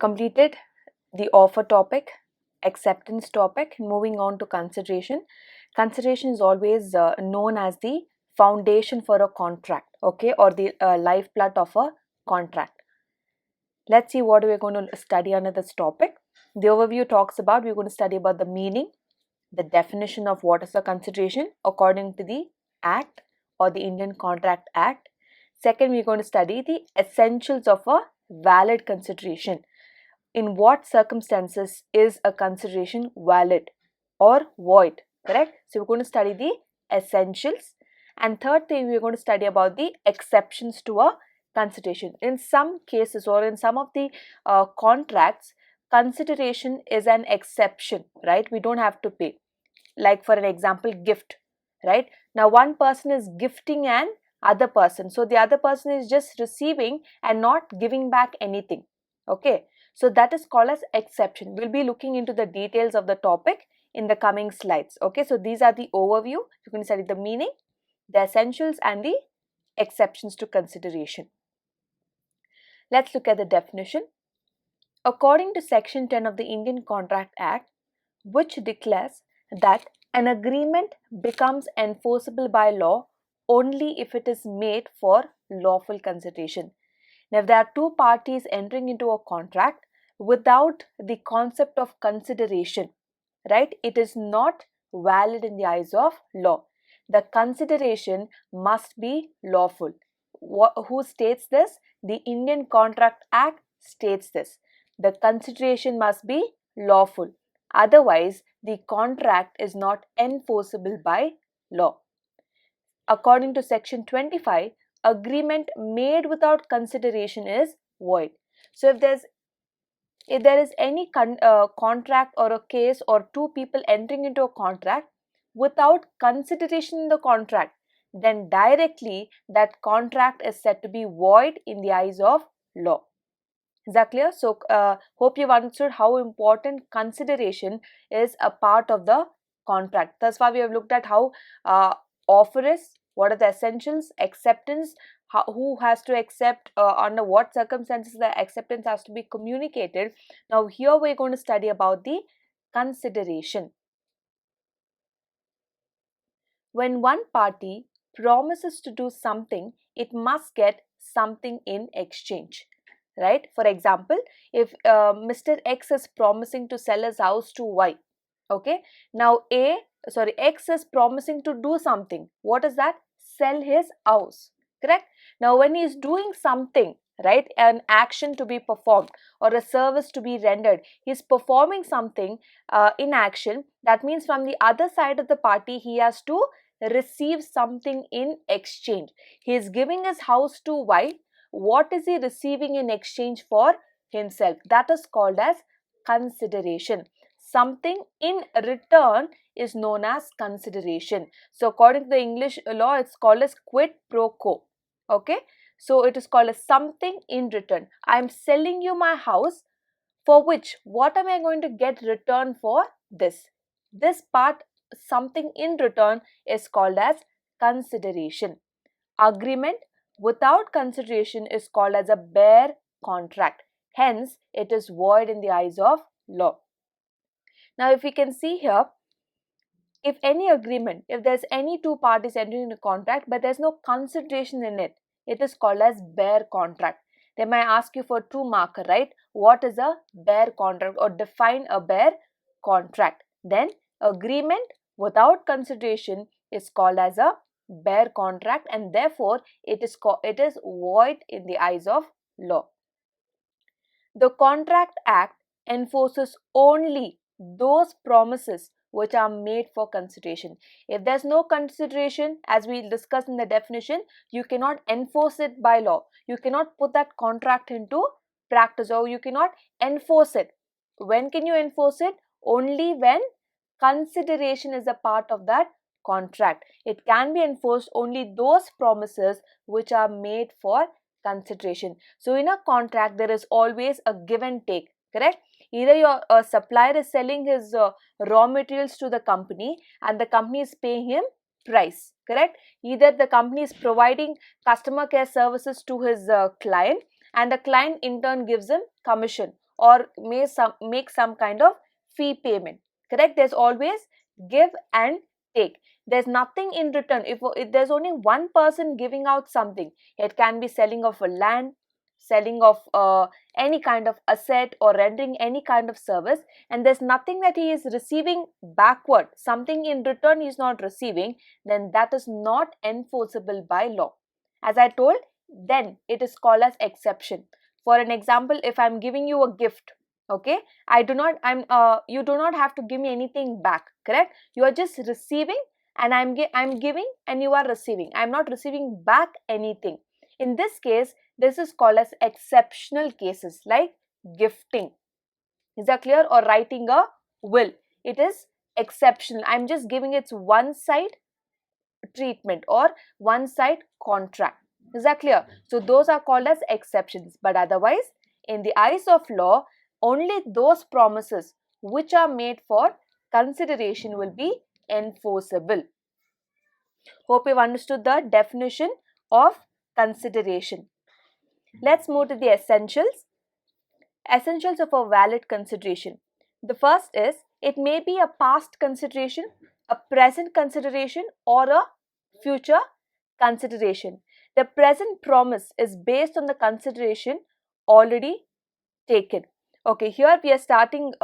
completed the offer topic, acceptance topic. Moving on to consideration. Consideration is always known as the foundation for a contract, okay, or the lifeblood of a contract. Let's see what we're going to study under this topic. The overview talks about, we're going to study about the meaning, the definition of what is a consideration according to the Act or the Indian Contract Act. Second, we're going to study the essentials of a valid consideration. In what circumstances is a consideration valid or void, correct? So we're going to study the essentials. And third thing, we're going to study about the exceptions to a consideration. In some cases or in some of the contracts, consideration is an exception, right? We don't have to pay. Like for an example, gift, right? Now one person is gifting an other person, so the other person is just receiving and not giving back anything, okay? So that is called as exception. We'll be looking into the details of the topic in the coming slides, okay? So these are the overview. You can study the meaning, the essentials and the exceptions to consideration. Let's look at the definition. According to Section 10 of the Indian Contract Act, which declares that an agreement becomes enforceable by law only if it is made for lawful consideration. Now, if there are two parties entering into a contract without the concept of consideration, right, it is not valid in the eyes of law. The consideration must be lawful. Who states this? The Indian Contract Act states this. The consideration must be lawful. Otherwise, the contract is not enforceable by law. According to Section 25, agreement made without consideration is void. So if there is any contract or a case or two people entering into a contract without consideration in the contract, then directly that contract is said to be void in the eyes of law. Is that clear? So hope you've understood how important consideration is a part of the contract. Thus far we have looked at how offer is, what are the essentials, acceptance, who has to accept, under what circumstances the acceptance has to be communicated. Now here we're going to study about the consideration. When one party promises to do something, it must get something in exchange, right? For example, if Mr. X is promising to sell his house to Y, okay? Now X is promising to do something. What is that? Sell his house, correct? Now when he is doing something, right, an action to be performed or a service to be rendered, he is performing something in action. That means from the other side of the party, he has to receive something in exchange. He is giving his house to Y. What is he receiving in exchange for himself? That is called as consideration. Something in return is known as consideration. So according to the English law, it's called as quid pro quo, okay? So it is called as something in return. I am selling you my house, for which what am I going to get return for this? This part, something in return, is called as consideration. Agreement without consideration is called as a bare contract. Hence, it is void in the eyes of law. Now, if we can see here, if any agreement, if there's any two parties entering a contract, but there's no consideration in it, it is called as bare contract. They might ask you for true marker, right? What is a bare contract, or define a bare contract? Then agreement without consideration is called as a bare contract, and therefore it is void in the eyes of law. The Contract Act enforces only those promises which are made for consideration. If there's no consideration, as we discussed in the definition, you cannot enforce it by law. You cannot put that contract into practice, or you cannot enforce it. When can you enforce it? Only when consideration is a part of that contract. It can be enforced only those promises which are made for consideration. So in a contract, there is always a give and take, correct? Either your supplier is selling his raw materials to the company and the company is paying him price, correct? Either the company is providing customer care services to his client and the client in turn gives him commission, or make some kind of fee payment. Correct? There's always give and take. There's nothing in return. If there's only one person giving out something, it can be selling of a land, selling of any kind of asset, or rendering any kind of service, and there's nothing that he is receiving backward, something in return he is not receiving, then that is not enforceable by law. As I told, then it is called as exception. For an example, if I'm giving you a gift, okay, you do not have to give me anything back, correct? You are just receiving, and I'm giving and you are receiving. I'm not receiving back anything. In this case, this is called as exceptional cases, like gifting. Is that clear? Or writing a will. It is exceptional. I'm just giving it one side treatment or one side contract. Is that clear? So those are called as exceptions. But otherwise, in the eyes of law, only those promises which are made for consideration will be enforceable. Hope you've understood the definition of consideration. Let's move to the essentials. Essentials of a valid consideration. The first is, it may be a past consideration, a present consideration, or a future consideration. The present promise is based on the consideration already taken. Okay, here we are starting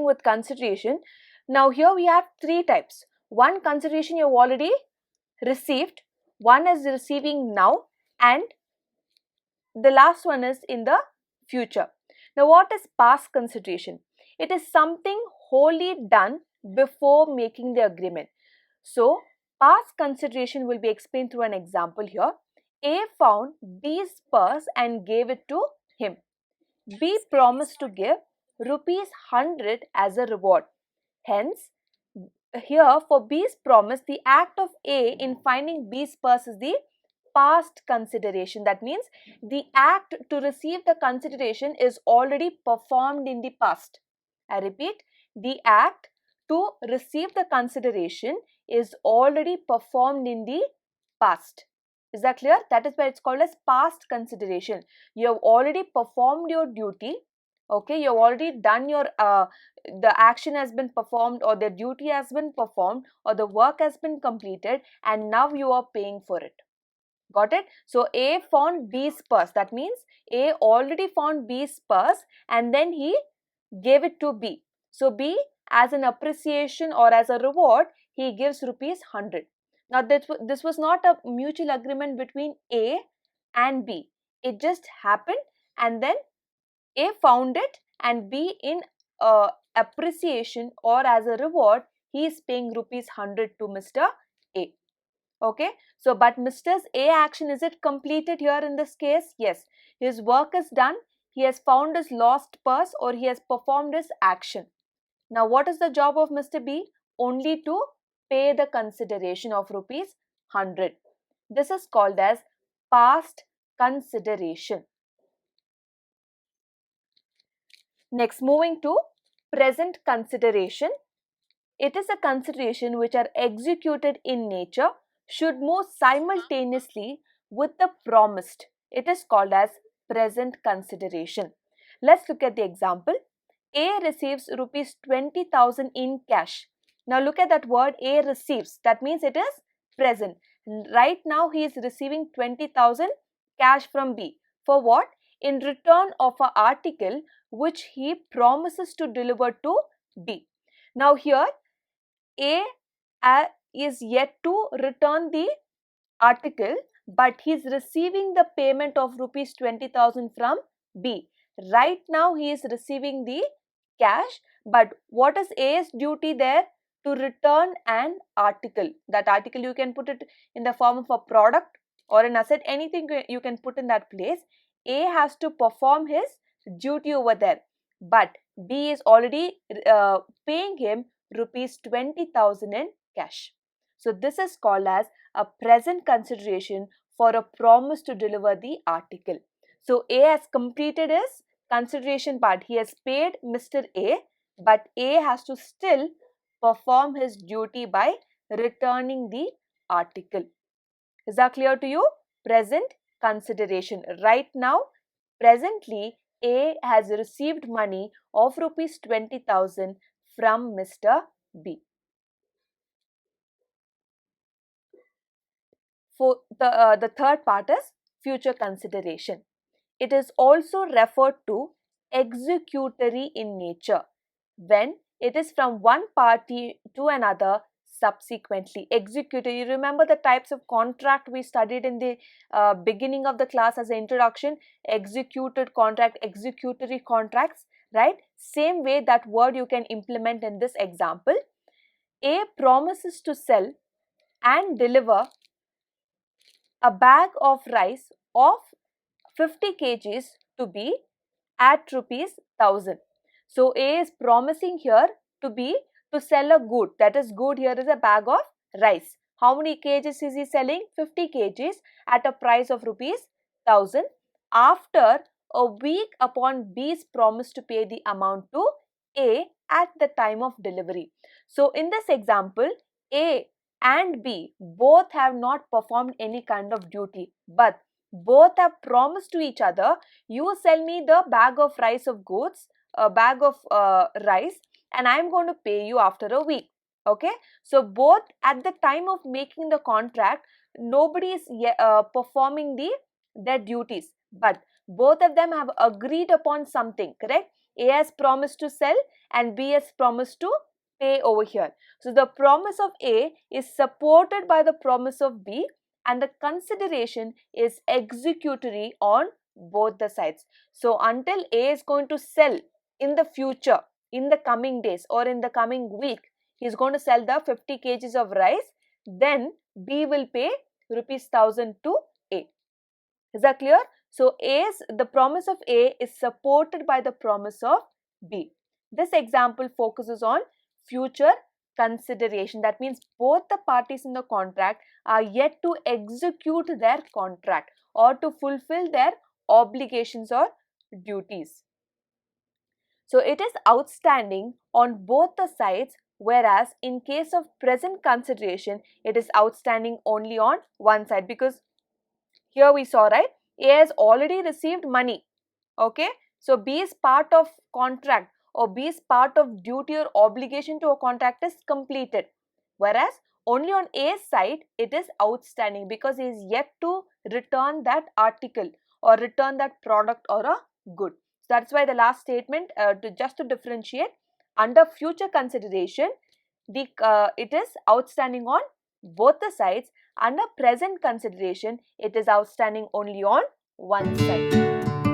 with consideration. Now here we have three types. One, consideration you have already received, one is receiving now, and the last one is in the future. Now what is past consideration? It is something wholly done before making the agreement. So past consideration will be explained through an example here. A found B's purse and gave it to him. B promised to give rupees 100 as a reward. Hence, here for B's promise, the act of A in finding B's purse is the past consideration. That means the act to receive the consideration is already performed in the past. I repeat, the act to receive the consideration is already performed in the past. Is that clear? That is why it's called as past consideration. You have already performed your duty. Okay, you have already done your the action has been performed, or the duty has been performed, or the work has been completed, and now you are paying for it. Got it? So A found B's purse. That means A already found B's purse and then he gave it to B. So B, as an appreciation or as a reward, he gives rupees 100. Now this was not a mutual agreement between A and B. It just happened, and then A found it, and B, in appreciation or as a reward, he is paying rupees 100 to Mr. A. Okay, so but Mr. A action, is it completed here in this case? Yes, his work is done. He has found his lost purse, or he has performed his action. Now what is the job of Mr. B? Only to pay the consideration of rupees 100. This is called as past consideration. Next, moving to present consideration. It is a consideration which are executed in nature, should move simultaneously with the promised. It is called as present consideration. Let's look at the example. A receives rupees 20,000 in cash. Now look at that word, A receives. That means it is present. Right now he is receiving 20,000 cash from B. For what? In return of an article which he promises to deliver to B. Now here A is yet to return the article, but he is receiving the payment of rupees 20,000 from B. Right now he is receiving the cash, but what is A's duty there? To return an article. That article you can put it in the form of a product or an asset, anything you can put in that place. A has to perform his duty over there, but B is already paying him rupees 20,000 in cash. So this is called as a present consideration for a promise to deliver the article. So A has completed his consideration part. He has paid Mr. A, but A has to still perform his duty by returning the article. Is that clear to you? present consideration. Right now, presently, A has received money of rupees 20,000 from Mr. B. For the third part is future consideration. It is also referred to executory in nature when it is from one party to another subsequently. Executory, you remember the types of contract we studied in the beginning of the class as an introduction: executed contract, executory contracts, right? Same way that word you can implement in this example. A promises to sell and deliver a bag of rice of 50 kgs to B at rupees 1000. So A is promising here to sell a good. That is, good here is a bag of rice. How many kgs is he selling? 50 kgs at a price of rupees 1000 after a week upon B's promise to pay the amount to A at the time of delivery. So in this example, A and B both have not performed any kind of duty, but both have promised to each other, you sell me the bag of rice of goods, a bag of rice, and I am going to pay you after a week. Okay, so both at the time of making the contract, nobody is performing their duties, but both of them have agreed upon something, correct? A has promised to sell and B has promised to pay over here. So the promise of A is supported by the promise of B, and the consideration is executory on both the sides. So until A is going to sell in the future, in the coming days or in the coming week, he is going to sell the 50 kgs of rice, then B will pay rupees 1000 to A. Is that clear? So the promise of A is supported by the promise of B. This example focuses on future consideration. That means both the parties in the contract are yet to execute their contract or to fulfill their obligations or duties. So it is outstanding on both the sides, whereas in case of present consideration, it is outstanding only on one side, because here we saw, right, A has already received money. Okay, so B is part of contract, or B is part of duty or obligation to a contract is completed, whereas only on A's side it is outstanding because he is yet to return that article or return that product or a good. So that's why the last statement, just to differentiate, under future consideration, it is outstanding on both the sides. Under present consideration, it is outstanding only on one side.